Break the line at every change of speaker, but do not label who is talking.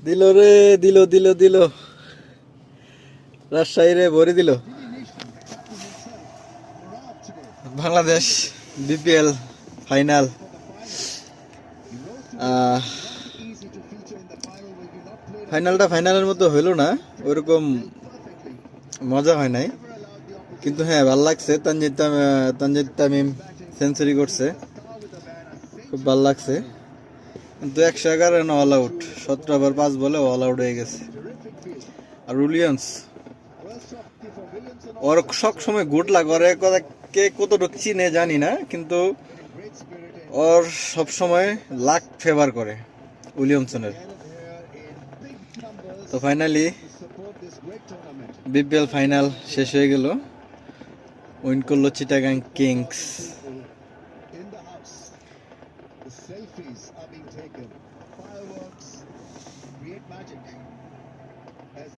দিল রে, দিল দিল দিল, রাজশাহী রে ভরে দিল। Bangladesh BPL final. ফাইনালটা ফাইনালের মতো হইল না, ওইরকম মজা হয় নাই, কিন্তু হ্যাঁ ভাল লাগছে। তানজিদ তামিম সেঞ্চুরি করছে, খুব ভাল লাগছে। কিন্তু 111 রান অল আউট, 17 ওভার 5 বলে অল আউট হয়ে গেছে। আর উইলিয়ামস ওর সব সময় গুড লাগ, ওর কে কতটুকু চিনে জানি না, কিন্তু ওর সব সময় লাক ফেভার করে উইলিয়ামসনের। তো ফাইনালি বিপিএল ফাইনাল শেষ হয়ে গেল, উইন করলো চিটাগাং কিংস।